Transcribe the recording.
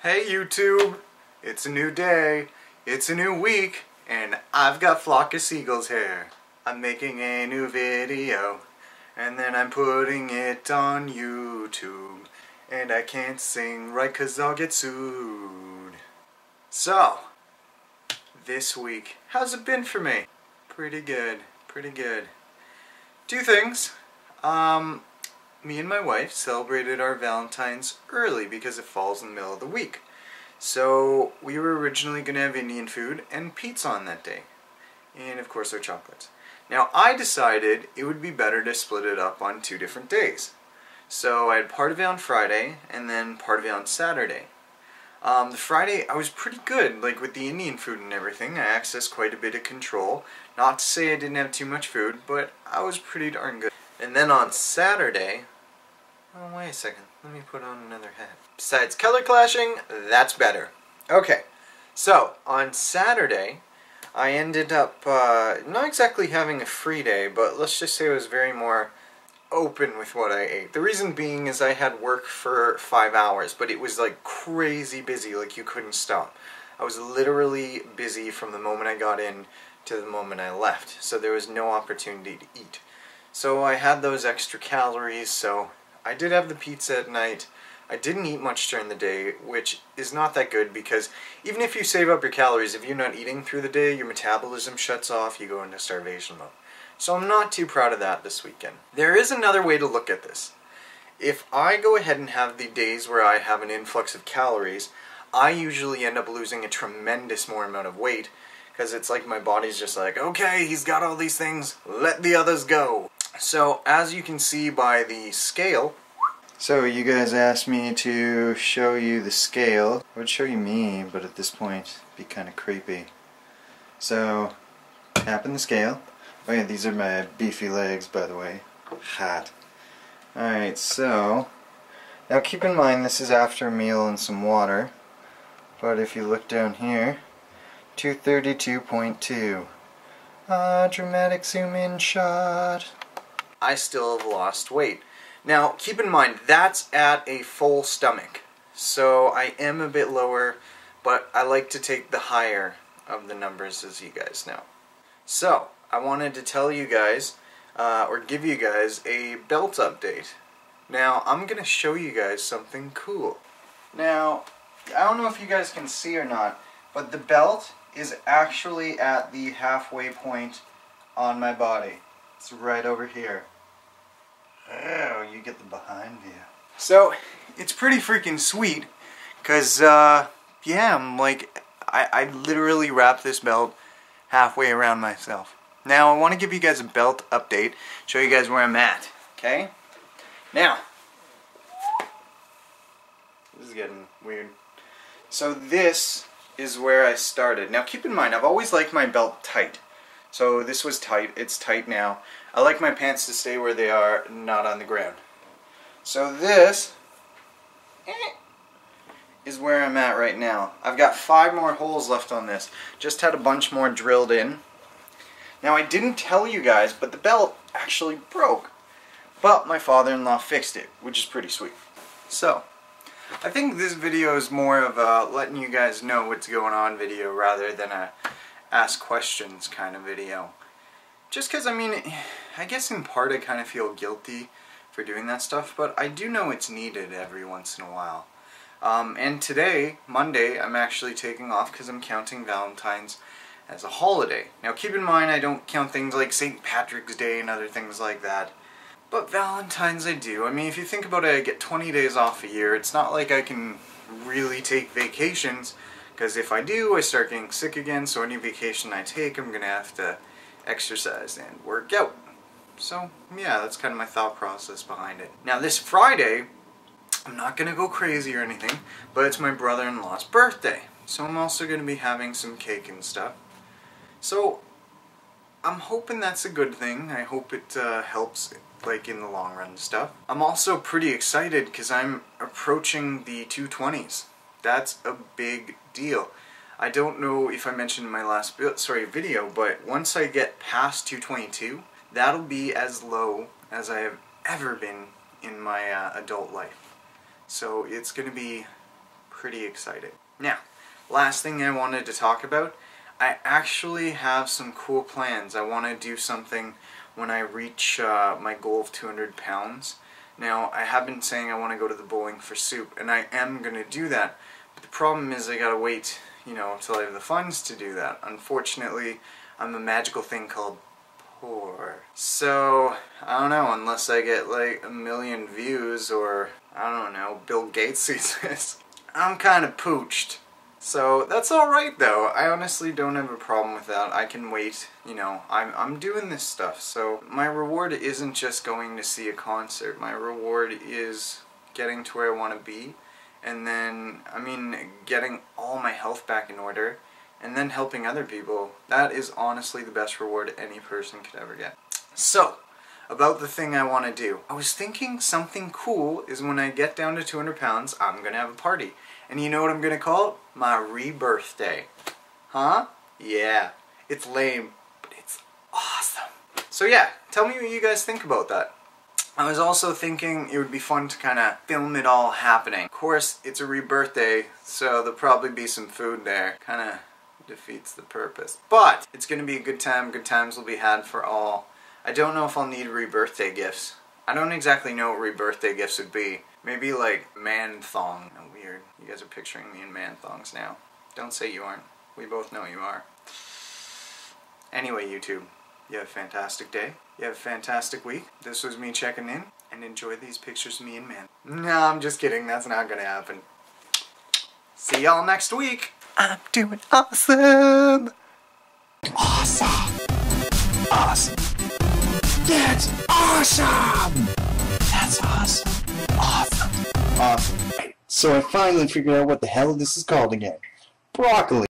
Hey YouTube, it's a new day, it's a new week, and I've got flock of seagulls here. I'm making a new video, and then I'm putting it on YouTube. And I can't sing right 'cause I'll get sued. So, this week, how's it been for me? Pretty good, pretty good. Two things. Me and my wife celebrated our Valentines early because it falls in the middle of the week. So we were originally going to have Indian food and pizza on that day. And of course our chocolates. Now I decided it would be better to split it up on 2 different days. So I had part of it on Friday and then part of it on Saturday. The Friday I was pretty good, like with the Indian food and everything. I accessed quite a bit of control. Not to say I didn't have too much food, but I was pretty darn good. And then on Saturday, oh wait a second, let me put on another hat. Besides color clashing, that's better. Okay, so on Saturday, I ended up not exactly having a free day, but let's just say I was very more open with what I ate. The reason being is I had work for 5 hours, but it was like crazy busy, like you couldn't stop. I was literally busy from the moment I got in to the moment I left, so there was no opportunity to eat. So I had those extra calories, so I did have the pizza at night. I didn't eat much during the day, which is not that good because even if you save up your calories, if you're not eating through the day, your metabolism shuts off, you go into starvation mode. So I'm not too proud of that this weekend. There is another way to look at this. If I go ahead and have the days where I have an influx of calories, I usually end up losing a tremendous more amount of weight because it's like my body's just like, okay, he's got all these things, let the others go. So, as you can see by the scale, so you guys asked me to show you the scale. I would show you me, but at this point, it'd be kind of creepy. So, tapping the scale. Oh yeah, these are my beefy legs, by the way. Hot. Alright, so, now keep in mind this is after a meal and some water. But if you look down here, 232.2. Dramatic zoom in shot. I still have lost weight. Now, keep in mind, that's at a full stomach. So I am a bit lower, but I like to take the higher of the numbers, as you guys know. So, I wanted to tell you guys, or give you guys, a belt update. Now, I'm going to show you guys something cool. Now, I don't know if you guys can see or not, but the belt is actually at the halfway point on my body. It's right over here. Oh, you get the behind view. So, it's pretty freaking sweet, because, yeah, I'm like, I literally wrapped this belt halfway around myself. Now, I want to give you guys a belt update, show you guys where I'm at, okay? Now, this is getting weird. So this is where I started. Now, keep in mind, I've always liked my belt tight. So this was tight, it's tight now. I like my pants to stay where they are, not on the ground. So this is where I'm at right now. I've got 5 more holes left on this. Just had a bunch more drilled in. Now I didn't tell you guys, but the belt actually broke. But my father-in-law fixed it, which is pretty sweet. So, I think this video is more of a letting you guys know what's going on video rather than a ask questions kind of video. Just because, I mean, I guess in part I kind of feel guilty for doing that stuff, but I do know it's needed every once in a while. And today, Monday, I'm actually taking off because I'm counting Valentine's as a holiday. Now keep in mind I don't count things like St. Patrick's Day and other things like that. But Valentine's I do. I mean, if you think about it, I get 20 days off a year. It's not like I can really take vacations, because if I do, I start getting sick again, so any vacation I take, I'm going to have to exercise and work out. So, yeah, that's kind of my thought process behind it. Now, this Friday, I'm not going to go crazy or anything, but it's my brother-in-law's birthday. So I'm also going to be having some cake and stuff. So, I'm hoping that's a good thing. I hope it helps, like, in the long run and stuff. I'm also pretty excited because I'm approaching the 220s. That's a big deal. I don't know if I mentioned in my last video, but once I get past 222, that'll be as low as I have ever been in my adult life. So it's going to be pretty excited. Now, last thing I wanted to talk about, I actually have some cool plans. I want to do something when I reach my goal of 200 pounds. Now, I have been saying I want to go to the Bowling for Soup, and I am going to do that. But the problem is I gotta wait, you know, until I have the funds to do that. Unfortunately, I'm a magical thing called poor. So, I don't know, unless I get like 1 million views or, I don't know, Bill Gates sees this, I'm kind of pooched. So that's alright though. I honestly don't have a problem with that. I can wait, you know, I'm doing this stuff. So my reward isn't just going to see a concert. My reward is getting to where I want to be, and then, I mean, getting all my health back in order, and then helping other people. That is honestly the best reward any person could ever get. So, about the thing I want to do. I was thinking something cool is when I get down to 200 pounds, I'm going to have a party. And you know what I'm going to call it? My rebirthday. Huh? Yeah. It's lame, but it's awesome. So yeah, tell me what you guys think about that. I was also thinking it would be fun to kind of film it all happening. Of course, it's a rebirthday, so there'll probably be some food there. Kind of defeats the purpose. But it's going to be a good time. Good times will be had for all. I don't know if I'll need rebirthday gifts. I don't exactly know what rebirthday gifts would be. Maybe like man thong. Oh, weird. You guys are picturing me in man thongs now. Don't say you aren't. We both know you are. Anyway, YouTube, you have a fantastic day. You have a fantastic week. This was me checking in, and enjoy these pictures of me and man. No, I'm just kidding. That's not gonna happen. See y'all next week. I'm doing awesome. Awesome. Awesome. That's awesome! That's awesome. Awesome. Awesome. So I finally figured out what the hell this is called again. Broccoli.